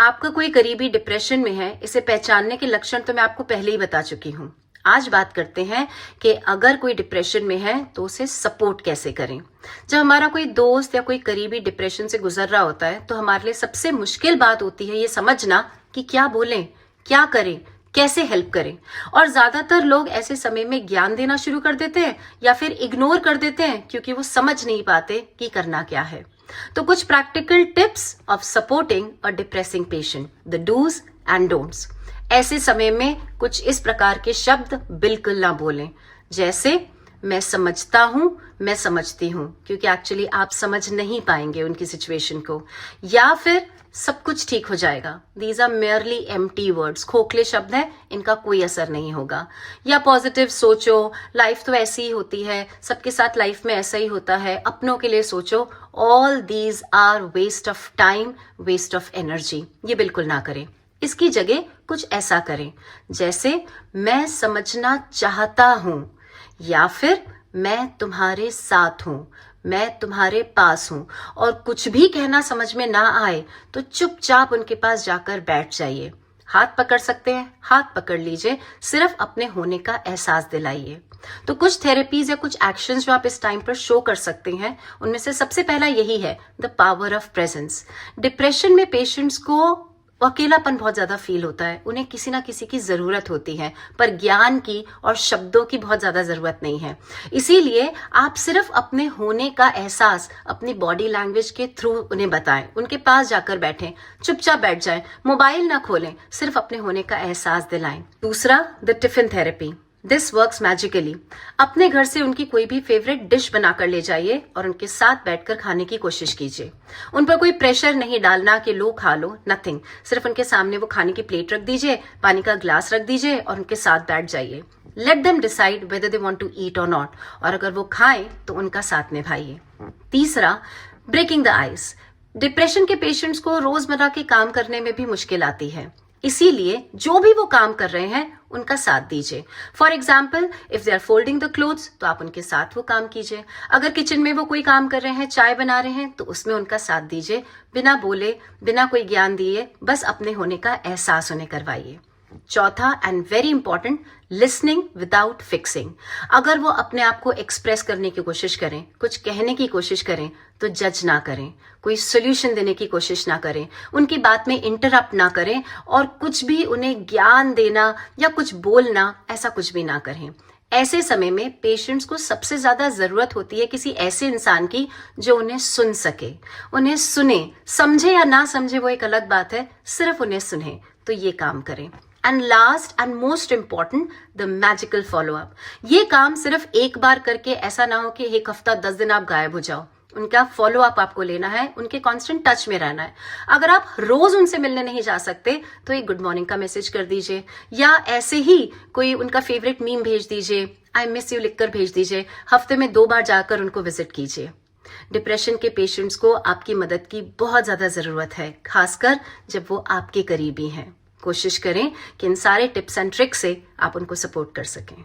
आपका कोई करीबी डिप्रेशन में है, इसे पहचानने के लक्षण तो मैं आपको पहले ही बता चुकी हूं। आज बात करते हैं कि अगर कोई डिप्रेशन में है तो उसे सपोर्ट कैसे करें। जब हमारा कोई दोस्त या कोई करीबी डिप्रेशन से गुजर रहा होता है तो हमारे लिए सबसे मुश्किल बात होती है ये समझना कि क्या बोलें, क्या करें, कैसे हेल्प करें। और ज्यादातर लोग ऐसे समय में ज्ञान देना शुरू कर देते हैं या फिर इग्नोर कर देते हैं क्योंकि वो समझ नहीं पाते कि करना क्या है। तो कुछ practical tips of supporting a depressing patient, the dos and don'ts. ऐसे समय में कुछ इस प्रकार के शब्द बिल्कुल ना बोलें, जैसे मैं समझता हूं, मैं समझती हूं, क्योंकि एक्चुअली आप समझ नहीं पाएंगे उनकी सिचुएशन को। या फिर सब कुछ ठीक हो जाएगा, these are merely empty words, खोखले शब्द हैं, इनका कोई असर नहीं होगा। या पॉजिटिव सोचो, लाइफ तो ऐसी ही होती है, सबके साथ लाइफ में ऐसा ही होता है, अपनों के लिए सोचो। All these are waste of time, waste of energy. ये बिल्कुल ना करें। इसकी जगह कुछ ऐसा करें जैसे मैं समझना चाहता हूं, या फिर मैं तुम्हारे साथ हूं, मैं तुम्हारे पास हूं। और कुछ भी कहना समझ में ना आए तो चुपचाप उनके पास जाकर बैठ जाइए। हाथ पकड़ सकते हैं, हाथ पकड़ लीजिए, सिर्फ अपने होने का एहसास दिलाइए। तो कुछ थेरेपीज या कुछ एक्शंस जो आप इस टाइम पर शो कर सकते हैं, उनमें से सबसे पहला यही है, the power of presence. Depression में पेशेंट्स को अकेलापन बहुत ज्यादा फील होता है, उन्हें किसी ना किसी की जरूरत होती है, पर ज्ञान की और शब्दों की बहुत ज्यादा जरूरत नहीं है। इसीलिए आप सिर्फ अपने होने का एहसास अपनी बॉडी लैंग्वेज के थ्रू उन्हें बताएं, उनके पास जाकर बैठें, चुपचाप बैठ जाएं, मोबाइल ना खोलें, सिर्फ अपने होने का एहसास दिलाएं। दूसरा, the tiffin therapy. This works magically. अपने घर से उनकी कोई भी फेवरेट डिश बनाकर ले जाइए और उनके साथ बैठकर खाने की कोशिश कीजिए। उन पर कोई प्रेशर नहीं डालना कि लो खा लो, नथिंग। सिर्फ उनके सामने वो खाने की प्लेट रख दीजिए, पानी का ग्लास रख दीजिए और उनके साथ बैठ जाइए। Let them decide whether they want to eat or not, और अगर वो खाएं तो उनका साथ निभाइए। तीसरा, ब्रेकिंग द आइस। डिप्रेशन के पेशेंट्स को रोजमर्रा के काम करने में भी मुश्किल आती है, इसीलिए जो भी वो काम कर रहे हैं उनका साथ दीजिए। For example, if they are folding the clothes तो आप उनके साथ वो काम कीजिए। अगर किचन में वो कोई काम कर रहे हैं, चाय बना रहे हैं, तो उसमें उनका साथ दीजिए। बिना बोले, बिना कोई ज्ञान दिए, बस अपने होने का एहसास उन्हें करवाइए। चौथा and very important, listening without fixing. अगर वो अपने आप को एक्सप्रेस करने की कोशिश करें, कुछ कहने की कोशिश करें, तो जज ना करें, कोई सोल्यूशन देने की कोशिश ना करें, उनकी बात में इंटरप्ट ना करें, और कुछ भी उन्हें ज्ञान देना या कुछ बोलना, ऐसा कुछ भी ना करें। ऐसे समय में पेशेंट्स को सबसे ज्यादा जरूरत होती है किसी ऐसे इंसान की जो उन्हें सुन सके, उन्हें सुने। समझे या ना समझे वो एक अलग बात है, सिर्फ उन्हें सुने, तो ये काम करें। And last and most important, the magical follow up. ये काम सिर्फ एक बार करके ऐसा ना हो कि एक हफ्ता 10 दिन आप गायब हो जाओ। उनका फॉलो अप आपको लेना है, उनके कांस्टेंट टच में रहना है। अगर आप रोज उनसे मिलने नहीं जा सकते तो एक गुड मॉर्निंग का मैसेज कर दीजिए, या ऐसे ही कोई उनका फेवरेट मीम भेज दीजिए, आई मिस यू लिखकर भेज दीजिए। हफ्ते में 2 बार जाकर उनको विजिट कीजिए। डिप्रेशन के पेशेंट्स को आपकी मदद की बहुत ज्यादा जरूरत है, खासकर जब वो आपके करीबी हैं। कोशिश करें कि इन सारे टिप्स एंड ट्रिक्स से आप उनको सपोर्ट कर सकें।